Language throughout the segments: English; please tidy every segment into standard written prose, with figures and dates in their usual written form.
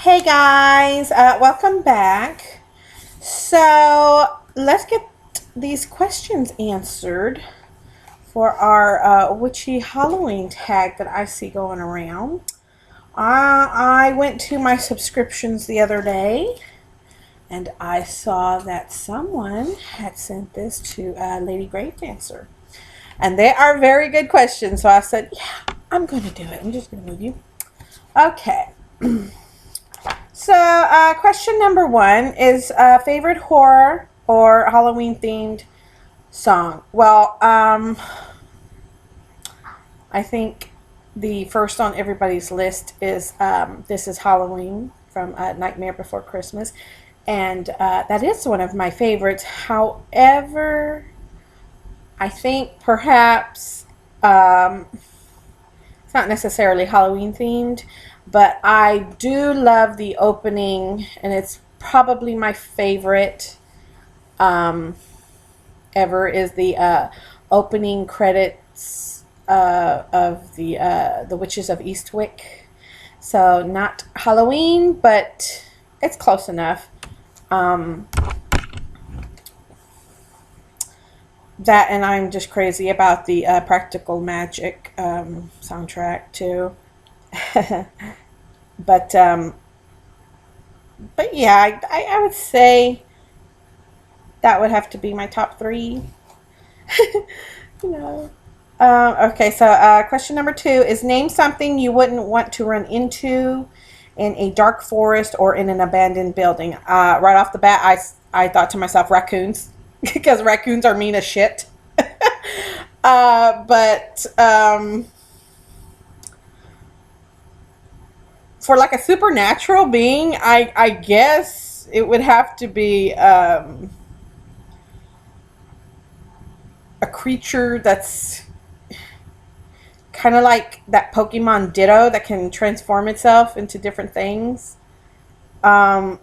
Hey guys, welcome back. So let's get these questions answered for our witchy Halloween tag that I see going around. I went to my subscriptions the other day and I saw that someone had sent this to Lady Grave Dancer. And they are very good questions, so I said, yeah, I'm going to do it. I'm just going to move you. Okay. So, question number one is favorite horror or Halloween themed song. Well, I think the first on everybody's list is This Is Halloween from Nightmare Before Christmas. And that is one of my favorites. However, I think perhaps it's not necessarily Halloween themed, but I do love the opening, and it's probably my favorite ever. Is the opening credits of the Witches of Eastwick. So not Halloween, but it's close enough. That, and I'm just crazy about the Practical Magic soundtrack too. but but yeah, I would say that would have to be my top three. you know. Okay, so question number two is name something you wouldn't want to run into in a dark forest or in an abandoned building. Right off the bat, I thought to myself raccoons because raccoons are mean as shit. But for like a supernatural being, I guess it would have to be a creature that's kind of like that Pokemon Ditto that can transform itself into different things. Um,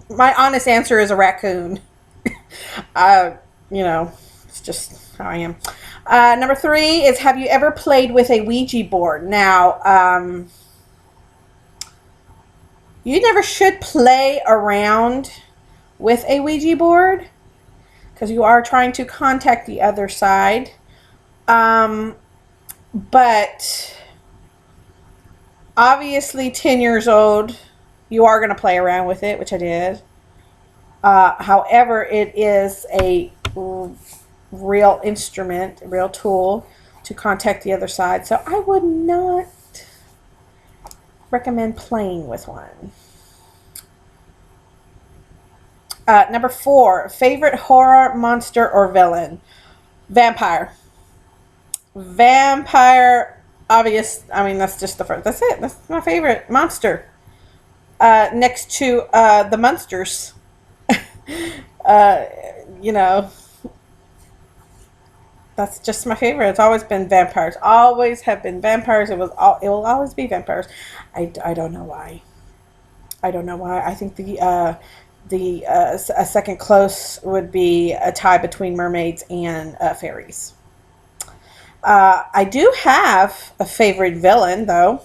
my honest answer is a raccoon. uh, it's just how I am. Number three is have you ever played with a Ouija board? Now, you never should play around with a Ouija board because you are trying to contact the other side. But obviously, 10 years old, you are going to play around with it, which I did. However, it is a real instrument, a real tool to contact the other side. So I would not recommend playing with one. Number four, favorite horror, monster, or villain? Vampire. Vampire, obvious. I mean, that's just the first. That's it. That's my favorite. Monster. Next to the monsters. uh, you know, that's just my favorite. It's always been vampires. Always have been vampires. It will always be vampires. I don't know why. I don't know why. I think a second close would be a tie between mermaids and fairies. I do have a favorite villain though.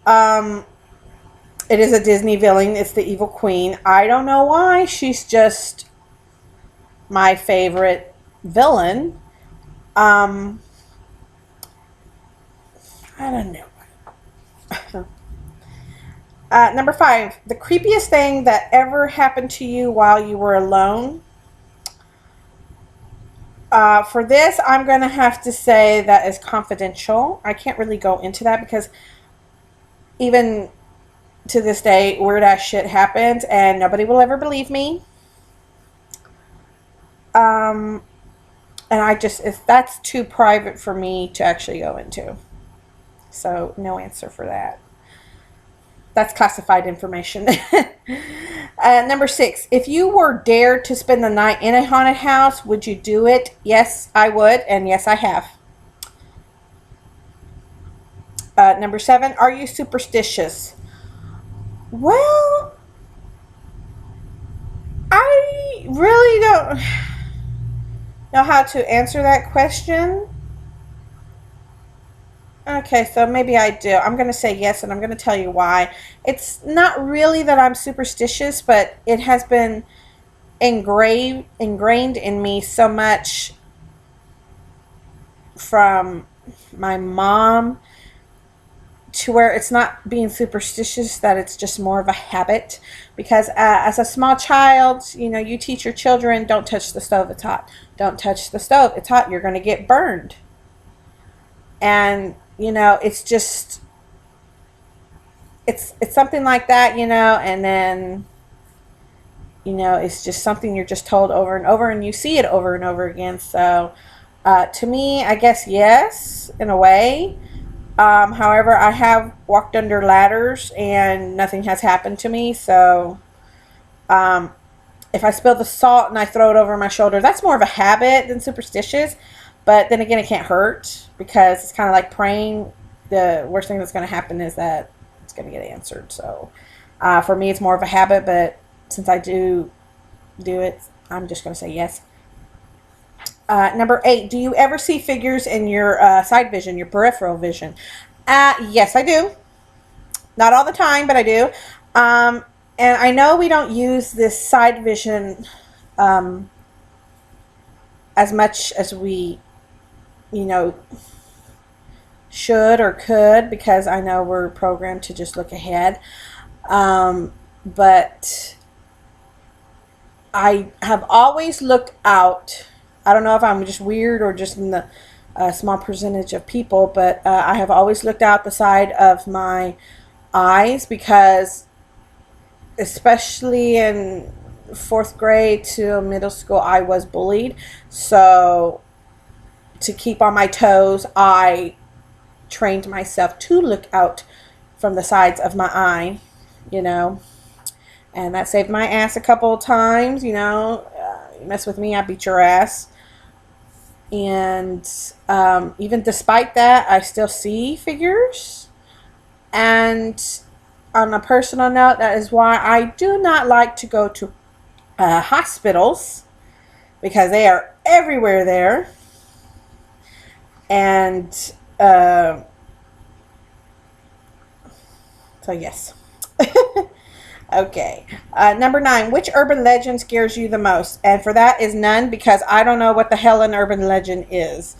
Um, it is a Disney villain. It's the Evil Queen. I don't know why. She's just my favorite villain. Um, I don't know. Number five, the creepiest thing that ever happened to you while you were alone. For this, I'm going to have to say that is confidential. I can't really go into that because even to this day, weird ass shit happens and nobody will ever believe me. Um, and that's too private for me to actually go into. So, no answer for that. That's classified information. Number six, if you were dared to spend the night in a haunted house, would you do it? Yes, I would, and yes, I have. Number seven, are you superstitious? Well, I really don't know how to answer that question. Okay, so maybe I do. I'm going to say yes, and I'm going to tell you why. It's not really that I'm superstitious, but it has been ingrained in me so much from my mom to where it's not being superstitious, that it's just more of a habit. Because as a small child, you teach your children, don't touch the stove, it's hot. Don't touch the stove, it's hot, you're going to get burned. And it's just it's something like that, and then it's just something you're just told over and over, and you see it over and over again. So to me, I guess yes, in a way. However, I have walked under ladders and nothing has happened to me. So um, if I spill the salt and I throw it over my shoulder, that's more of a habit than superstitious. But then again, it can't hurt because it's kind of like praying. The worst thing that's going to happen is that it's going to get answered. So for me, it's more of a habit. But since I do it, I'm just going to say yes. Number 8, do you ever see figures in your side vision, your peripheral vision? Yes, I do. Not all the time, but I do. And I know we don't use this side vision as much as we, you know, should or could, because I know we're programmed to just look ahead. But I have always looked out. I don't know if I'm just weird or just in the small percentage of people, but I have always looked out the side of my eyes because, especially in 4th grade to middle school, I was bullied. So to keep on my toes, I trained myself to look out from the sides of my eye, and that saved my ass a couple of times. You mess with me, I beat your ass. And even despite that, I still see figures. And on a personal note, that is why I do not like to go to hospitals, because they are everywhere there. And so yes. Okay. Number 9, which urban legend scares you the most? And for that is none, because I don't know what the hell an urban legend is.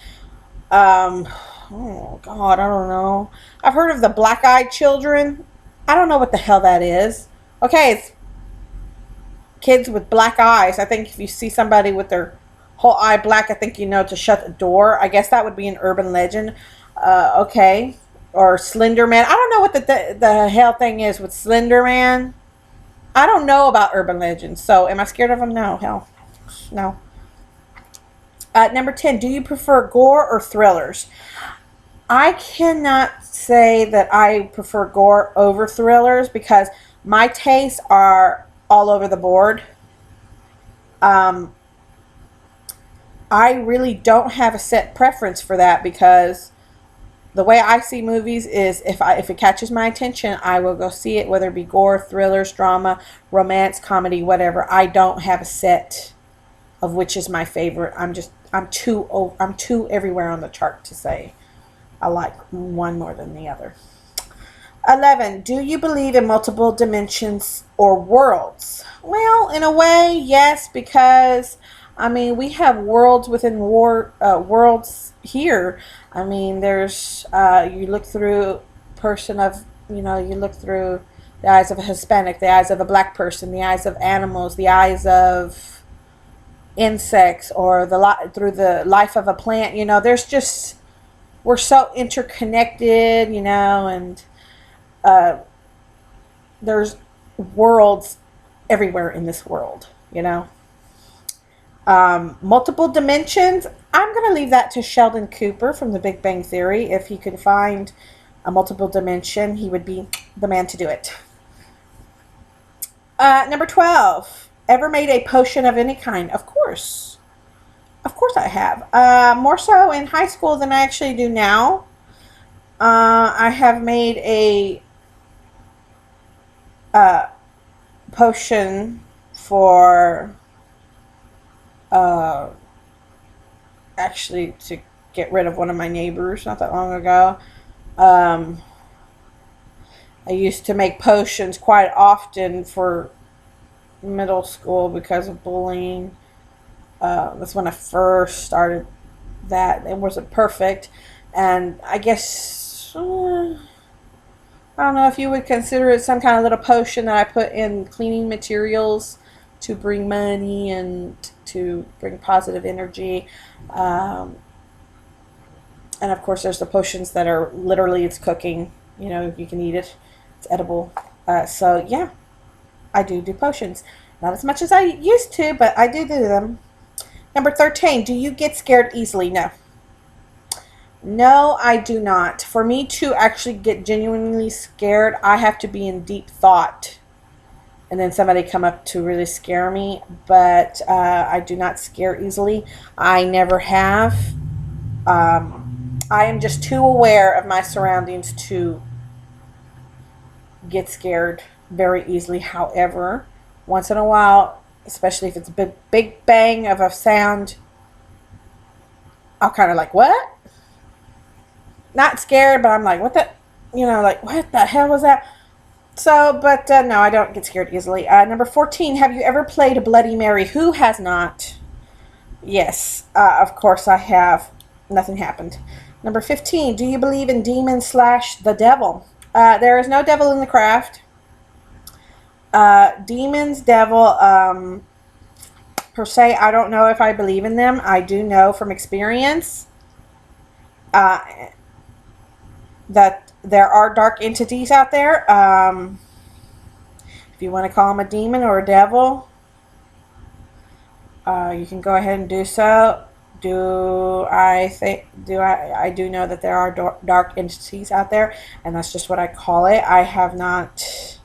Oh God, I don't know. I've heard of the black-eyed children. I don't know what the hell that is. Okay, it's kids with black eyes. I think if you see somebody with their whole eye black, I think you know to shut the door. I guess that would be an urban legend. Okay. Or Slender Man. I don't know what the hell thing is with Slender Man. I don't know about urban legends. So am I scared of them? No. Hell. No. Number 10, do you prefer gore or thrillers? I cannot say that I prefer gore over thrillers, because my tastes are all over the board. I really don't have a set preference for that, because the way I see movies is if it catches my attention, I will go see it, whether it be gore, thrillers, drama, romance, comedy, whatever. I don't have a set of which is my favorite. I'm too everywhere on the chart to say I like one more than the other. 11, do you believe in multiple dimensions or worlds? Well, in a way, yes, because we have worlds within worlds here. There's you look through you look through the eyes of a Hispanic, the eyes of a black person, the eyes of animals, the eyes of insects, or through the life of a plant. There's just, we're so interconnected, and there's worlds everywhere in this world, multiple dimensions. I'm going to leave that to Sheldon Cooper from The Big Bang Theory. If he could find a multiple dimension, he would be the man to do it. Number 12, ever made a potion of any kind? Of course I have. More so in high school than I actually do now. I have made a potion for actually to get rid of one of my neighbors not that long ago. Um, I used to make potions quite often for middle school because of bullying. That's when I first started that. It wasn't perfect. And I guess, I don't know if you would consider it some kind of little potion that I put in cleaning materials to bring money and to bring positive energy. Um, and of course, there's the potions that are literally it's cooking. You know, you can eat it. It's edible. So yeah, I do potions. Not as much as I used to, but I do them. Number 13, do you get scared easily? No. No, I do not. For me to actually get genuinely scared, I have to be in deep thought and then somebody come up to really scare me. But I do not scare easily. I never have. I am just too aware of my surroundings to get scared very easily. However, once in a while, especially if it's a big bang of a sound, I'll kind of like, what? Not scared, but I'm like, what the, like, what the hell was that? So, but no, I don't get scared easily. Number 14, have you ever played a Bloody Mary? Who has not? Yes, of course I have. Nothing happened. Number 15, do you believe in demons / the devil? There is no devil in the craft. Demons, devil, per se, I don't know if I believe in them. I do know from experience uh, that there are dark entities out there. If you want to call them a demon or a devil, you can go ahead and do so. I do know that there are dark entities out there, and that's just what I call it. I have not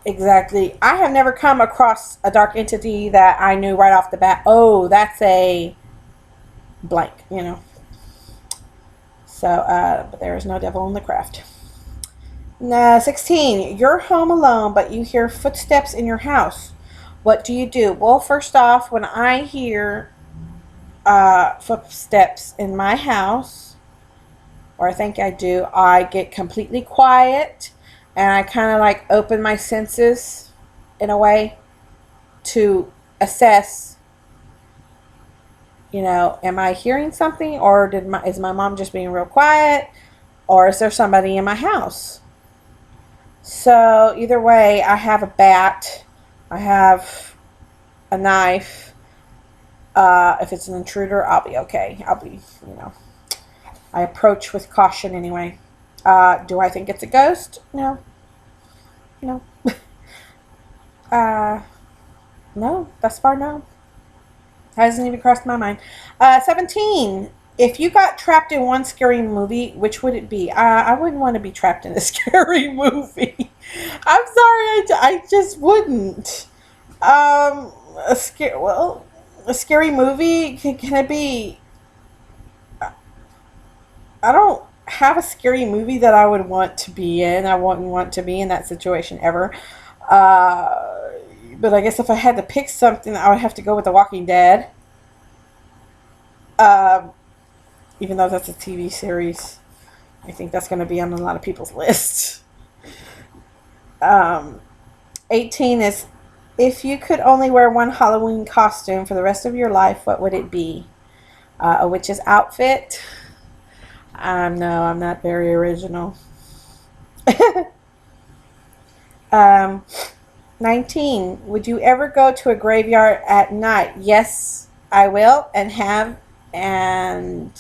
exactly. I have never come across a dark entity that I knew right off the bat. Oh, that's a blank. So, but there is no devil in the craft. 16. You're home alone, but you hear footsteps in your house. What do you do? Well, first off, when I hear footsteps in my house, or I think I do, I get completely quiet and I kind of like open my senses in a way to assess, am I hearing something, or is my mom just being real quiet, or is there somebody in my house? So either way, I have a bat, I have a knife. If it's an intruder, I'll be okay. I approach with caution anyway. Do I think it's a ghost? No. No. No, thus far, no. Hasn't even crossed my mind. 17. If you got trapped in one scary movie, which would it be? I wouldn't want to be trapped in a scary movie. I'm sorry, I just wouldn't. A scary movie, can it be? I don't have a scary movie that I would want to be in. I wouldn't want to be in that situation ever. But I guess if I had to pick something, I would have to go with The Walking Dead. Even though that's a TV series, I think that's going to be on a lot of people's lists. 18 is, if you could only wear one Halloween costume for the rest of your life, what would it be? A witch's outfit? No, I'm not very original. 19. Would you ever go to a graveyard at night? Yes, I will and have, and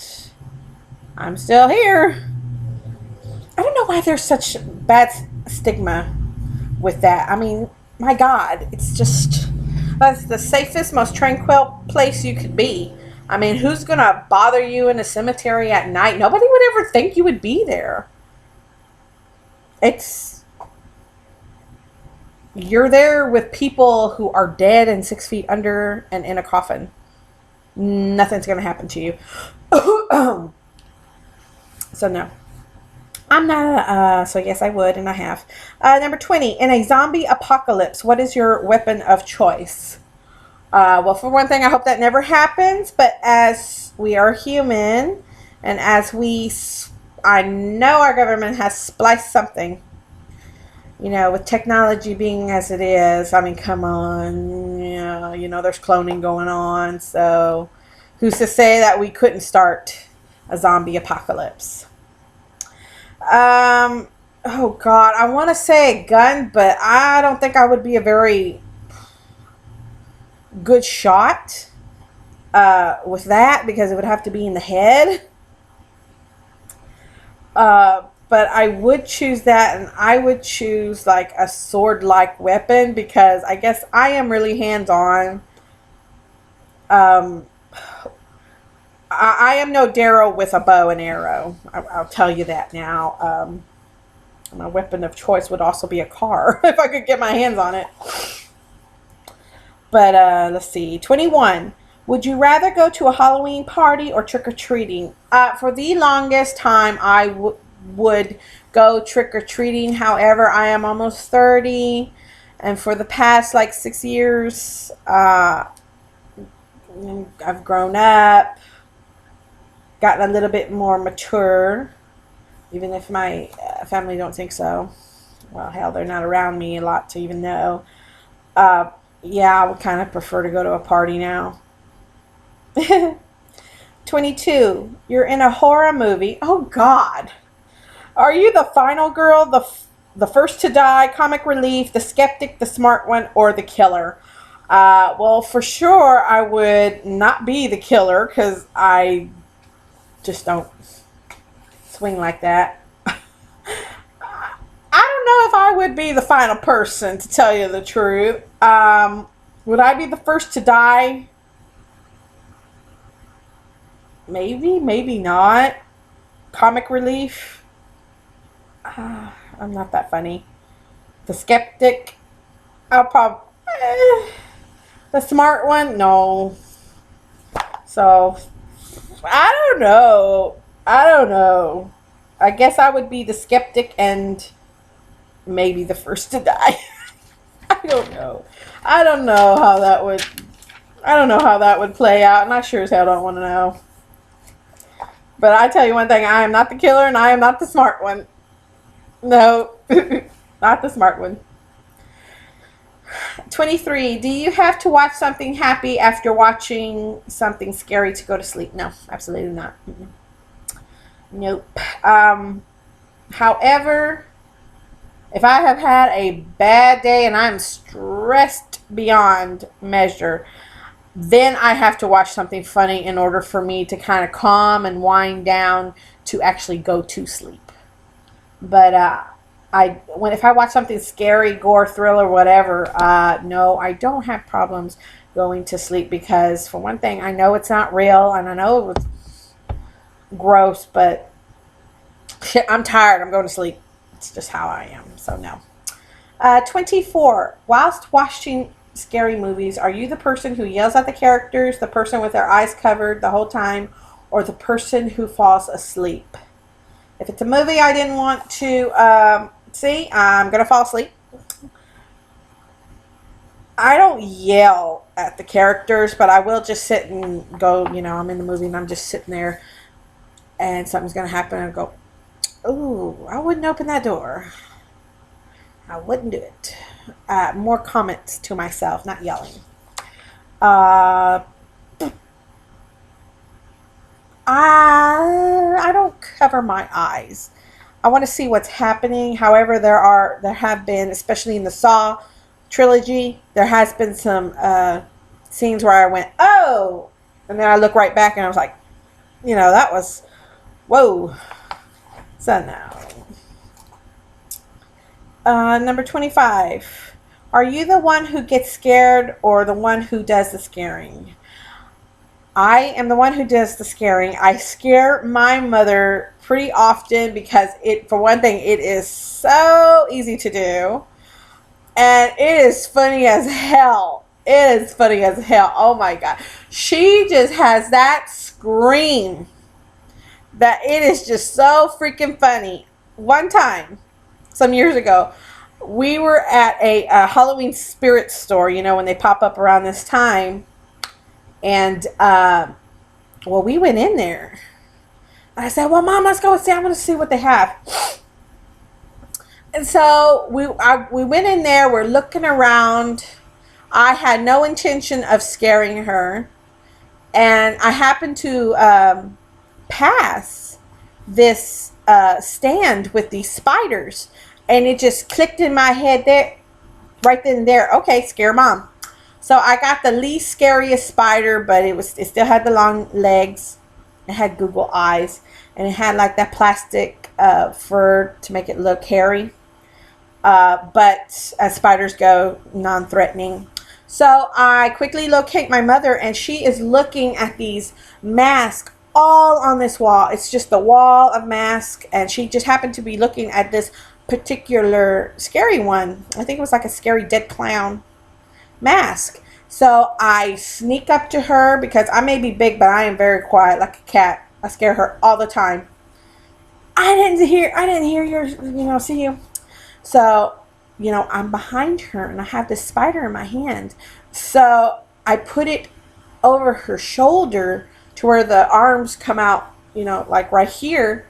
I'm still here. I don't know why there's such bad stigma with that. I mean, my God, that's the safest, most tranquil place you could be. I mean, who's going to bother you in a cemetery at night? Nobody would ever think you would be there. You're there with people who are dead and 6 feet under and in a coffin. Nothing's going to happen to you. So, no. I'm not, so yes, I would, and I have. Number 20, in a zombie apocalypse, what is your weapon of choice? Well, for one thing, I hope that never happens, but as we are human, and as I know our government has spliced something. You know, with technology being as it is, I mean, come on. Yeah, you know, there's cloning going on. So who's to say that we couldn't start a zombie apocalypse? Um, oh God, I want to say a gun, but I don't think I would be a very good shot with that because it would have to be in the head. But I would choose that, and I would choose like a sword-like weapon because I guess I am really hands-on. Um, I am no Daryl with a bow and arrow. I'll tell you that now. My weapon of choice would also be a car if I could get my hands on it. But let's see. 21. Would you rather go to a Halloween party or trick-or-treating? For the longest time, I would go trick-or-treating. However, I am almost 30. And for the past, like, 6 years, I've grown up, gotten a little bit more mature. Even if my family don't think so. Well, hell, they're not around me a lot to even know. Yeah, I would kind of prefer to go to a party now. 22. You're in a horror movie. Oh, God. Are you the final girl, the first to die, comic relief, the skeptic, the smart one, or the killer? Well, for sure, I would not be the killer because I just don't swing like that. I don't know if I would be the final person, to tell you the truth. Would I be the first to die? Maybe, maybe not. Comic relief? I'm not that funny. The skeptic? I'll probably... the smart one? No. So, I don't know. I don't know. I guess I would be the skeptic and maybe the first to die. I don't know. I don't know how that would... I don't know how that would play out, and I sure as hell don't want to know. But I tell you one thing, I am not the killer, and I am not the smart one. No, not the smart one. 23. Do you have to watch something happy after watching something scary to go to sleep? No, absolutely not. Nope. However, if I have had a bad day and I'm stressed beyond measure, then I have to watch something funny in order for me to kind of calm and wind down to actually go to sleep. But if I watch something scary, gore, thriller, whatever, no, I don't have problems going to sleep because, for one thing, I know it's not real and I know it's gross, but shit, I'm tired. I'm going to sleep. It's just how I am. So no. 24. Whilst watching scary movies, are you the person who yells at the characters, the person with their eyes covered the whole time, or the person who falls asleep? If it's a movie I didn't want to see, I'm going to fall asleep. I don't yell at the characters, but I will just sit and go, you know, I'm in the movie and I'm just sitting there and something's going to happen and go, ooh, I wouldn't open that door. I wouldn't do it. More comments to myself, not yelling. I don't cover my eyes. I want to see what's happening. However, there have been, especially in the Saw trilogy, there has been some scenes where I went, oh, and then I look right back and I was like, you know, that was, whoa. So now. Number 25. Are you the one who gets scared or the one who does the scaring? I am the one who does the scaring. I scare my mother pretty often because for one thing, it is so easy to do. And it is funny as hell. It is funny as hell. Oh my God. She just has that scream that it is just so freaking funny. One time, some years ago, we were at a Halloween spirit store, you know, when they pop up around this time. And, well, we went in there. I said, well, Mom, let's go see. I'm going to see what they have. And so we went in there. We're looking around. I had no intention of scaring her. And I happened to pass this stand with these spiders. And it just clicked in my head there, right then and there. Okay, scare Mom. So I got the least scariest spider, but it still had the long legs. It had Google eyes. And it had like that plastic fur to make it look hairy. But as spiders go, non-threatening. So I quickly locate my mother, and she is looking at these masks all on this wall. It's just the wall of masks, and she just happened to be looking at this particular scary one. I think it was like a scary dead clown mask. So I sneak up to her because I may be big, but I am very quiet like a cat. I scare her all the time. I didn't hear your, see you. So, I'm behind her and I have this spider in my hand. So I put it over her shoulder to where the arms come out, like right here,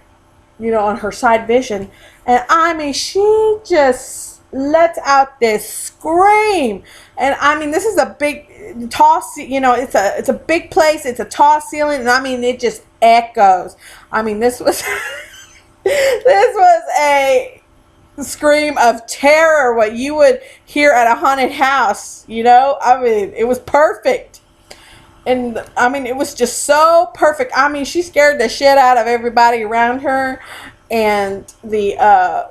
on her side vision. And I mean, she just lets out this scream. And I mean, this is a big, tall, it's a big place. It's a tall ceiling. And I mean, it just echoes. I mean, this was, this was a scream of terror, what you would hear at a haunted house. I mean, it was perfect. And I mean, it was just so perfect. I mean, she scared the shit out of everybody around her, and the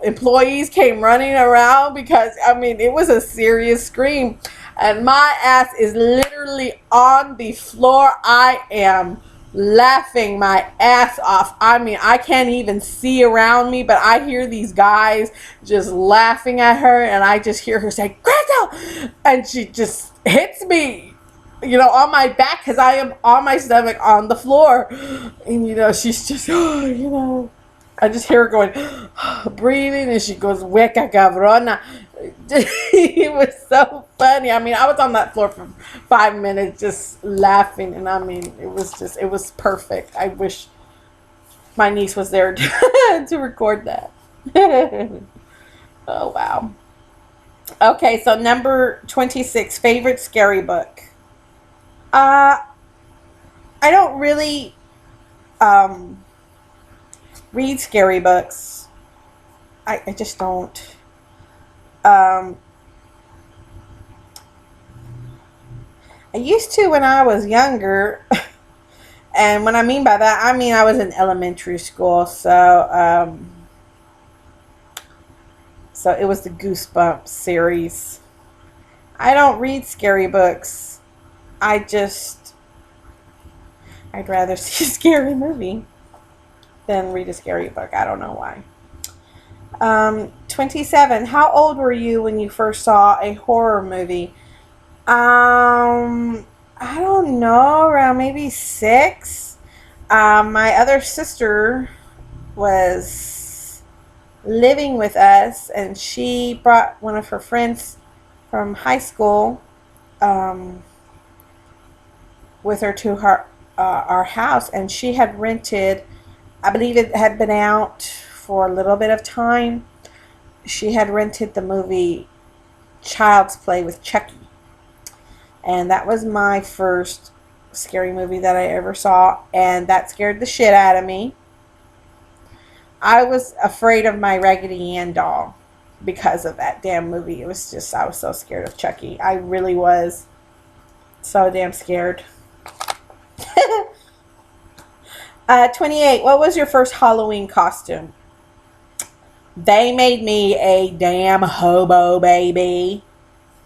employees came running around because I mean, it was a serious scream, and my ass is literally on the floor. I am laughing my ass off. I mean, I can't even see around me, but I hear these guys just laughing at her, and I just hear her say, Crystal! And she just hits me, on my back because I am on my stomach on the floor. And, she's just, I just hear her going, breathing, and she goes, Hueca cabrona. It was so funny. I mean, I was on that floor for 5 minutes just laughing, and I mean, it was perfect. I wish my niece was there to record that. Oh, wow. Okay, so number 26, favorite scary book. I don't really read scary books. I just don't. I used to when I was younger, and when I mean by that, I mean I was in elementary school, so it was the Goosebumps series. I don't read scary books. I'd rather see a scary movie than read a scary book. I don't know why. 27. How old were you when you first saw a horror movie? I don't know, around maybe 6. My other sister was living with us, and she brought one of her friends from high school with her to our house, and she had rented, I believe it had been out for a little bit of time. She had rented the movie Child's Play with Chucky. And that was my first scary movie that I ever saw, and that scared the shit out of me. I was afraid of my Raggedy Ann doll because of that damn movie. It was just, I was so scared of Chucky. I really was so damn scared. 28. What was your first Halloween costume? They made me a damn hobo baby.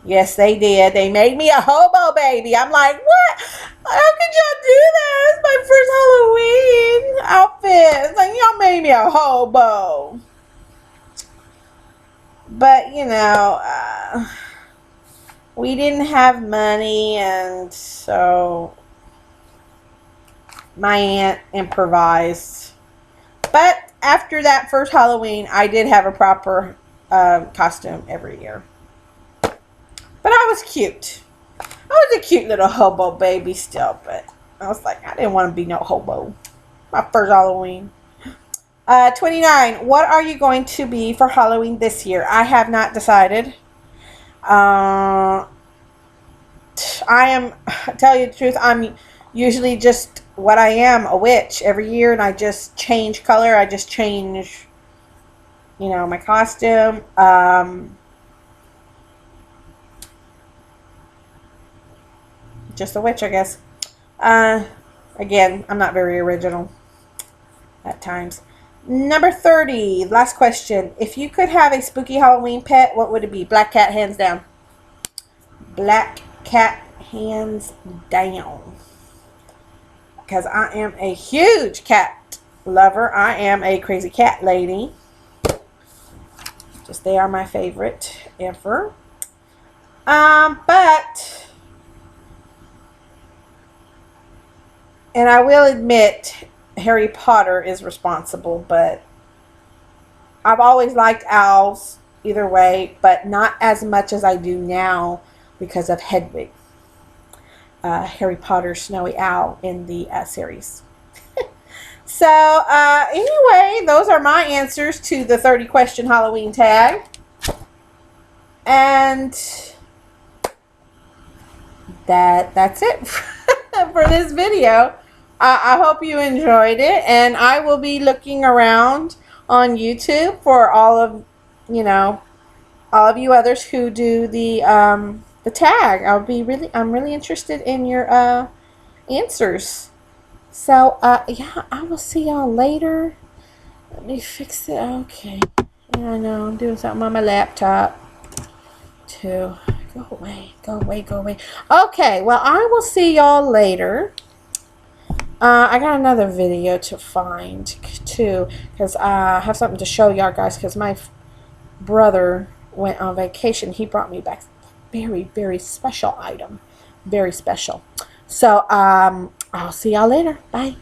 Yes, they did. They made me a hobo baby. I'm like, what? How could y'all do that? It's my first Halloween outfit. It's like, y'all made me a hobo. But, we didn't have money, and so my aunt improvised. But after that first Halloween, I did have a proper costume every year. But I was cute. I was a cute little hobo baby still, but I was like, I didn't want to be no hobo. My first Halloween. 29. What are you going to be for Halloween this year? I have not decided. I am, tell you the truth, I'm usually just what I am, a witch every year, and I just change color. I just change, my costume. Just a witch, I guess. Again, I'm not very original at times. Number 30, last question. If you could have a spooky Halloween pet, what would it be? Black cat, hands down. Black cat, hands down. Because I am a huge cat lover. I am a crazy cat lady. Just they are my favorite ever. But, and I will admit, Harry Potter is responsible, but I've always liked owls either way, but not as much as I do now because of Hedwig, Harry Potter's snowy owl in the series. So anyway, those are my answers to the 30 question Halloween tag. And that's it for this video. I hope you enjoyed it, and I will be looking around on YouTube for all of you others who do the tag. I'm really interested in your answers. So yeah, I will see y'all later. Let me fix it. Okay. Yeah, I know I'm doing something on my laptop too. Go away, go away, go away. Okay, well, I will see y'all later. I got another video to find too, because I have something to show y'all guys, because my brother went on vacation. He brought me back a very, very special item. Very special. So I'll see y'all later. Bye.